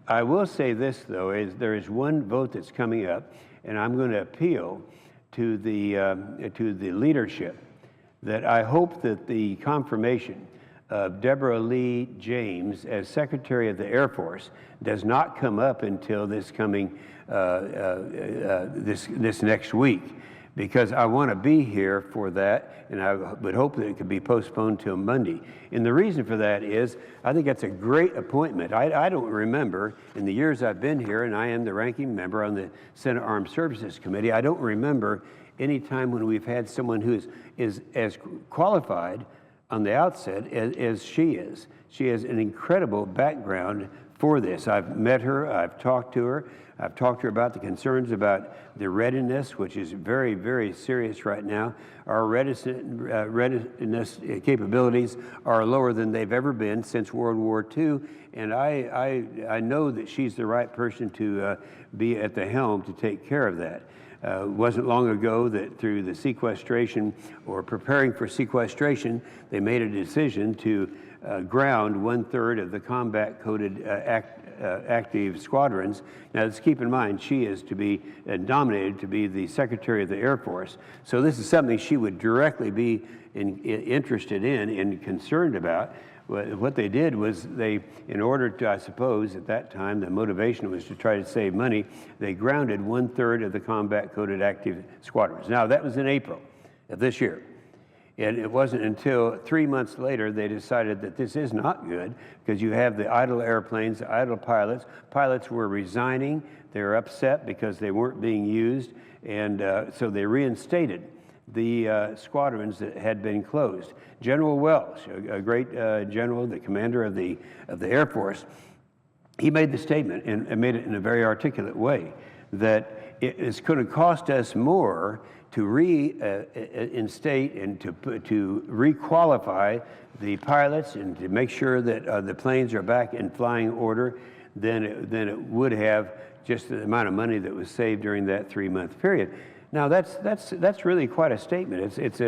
I will say this, though, is there is one vote that's coming up, and I'm going to appeal to the leadership that I hope that the confirmation of Deborah Lee James as Secretary of the Air Force does not come up until this coming this next week, because I want to be here for that, and I would hope that it could be postponed till Monday. And the reason for that is I think that's a great appointment. I don't remember, in the years I've been here, and I am the ranking member on the Senate Armed Services Committee, I don't remember any time when we've had someone who is as qualified on the outset as she is. She has an incredible background for this. I've met her, I've talked to her about the concerns about the readiness, which is very, very serious right now. Our readiness capabilities are lower than they've ever been since World War II, and I know that she's the right person to be at the helm to take care of that. It wasn't long ago that through the sequestration, or preparing for sequestration, they made a decision to ground 1/3 of the combat-coded active squadrons. Now, let's keep in mind, she is to be nominated to be the Secretary of the Air Force. So this is something she would directly be interested in and concerned about. What they did was in order to, I suppose, at that time, the motivation was to try to save money, they grounded 1/3 of the combat-coded active squadrons. Now, that was in April of this year. And it wasn't until 3 months later they decided that this is not good, because you have the idle airplanes, the idle pilots. Pilots were resigning. They were upset because they weren't being used. And so they reinstated the squadrons that had been closed. General Welsh, a great general, the commander of the Air Force, he made the statement, and made it in a very articulate way, that it's going to cost us more to reinstate and to requalify the pilots and to make sure that the planes are back in flying order than it would have just the amount of money that was saved during that 3-month period. Now that's really quite a statement. It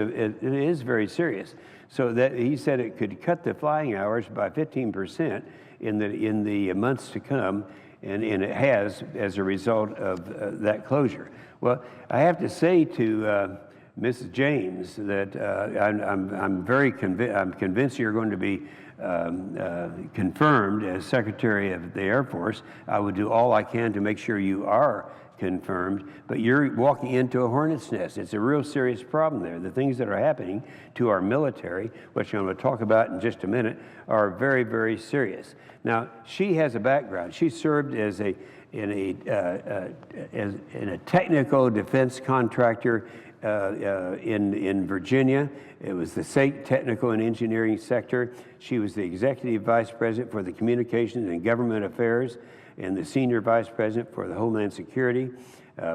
is very serious. So that he said it could cut the flying hours by 15% in the months to come, and it has as a result of that closure. Well, I have to say to Mrs. James that I'm convinced you're going to be confirmed as Secretary of the Air Force. I would do all I can to make sure you are confirmed, but you're walking into a hornet's nest. It's a real serious problem there. The things that are happening to our military, which I'm going to talk about in just a minute, are very, very serious. Now, she has a background. She served as in a technical defense contractor in Virginia. It was the state technical and engineering sector. She was the executive vice president for the communications and government affairs and the senior vice president for the Homeland Security.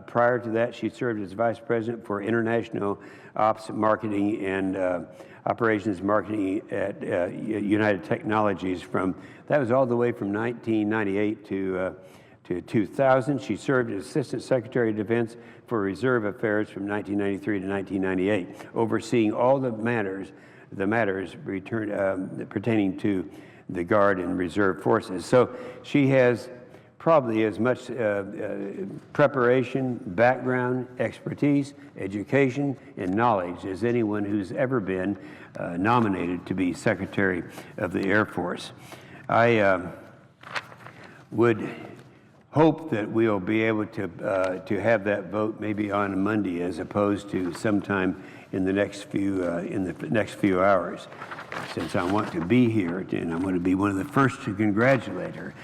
Prior to that, she served as vice president for international ops marketing and operations marketing at United Technologies. That was all the way from 1998 to 2000. She served as Assistant Secretary of Defense for Reserve Affairs from 1993 to 1998, overseeing all the matters pertaining to the Guard and Reserve Forces. So she has probably as much preparation, background, expertise, education, and knowledge as anyone who's ever been nominated to be Secretary of the Air Force. I would hope that we'll be able to have that vote maybe on Monday, as opposed to sometime in the next few hours, since I want to be here and I want to be one of the first to congratulate her.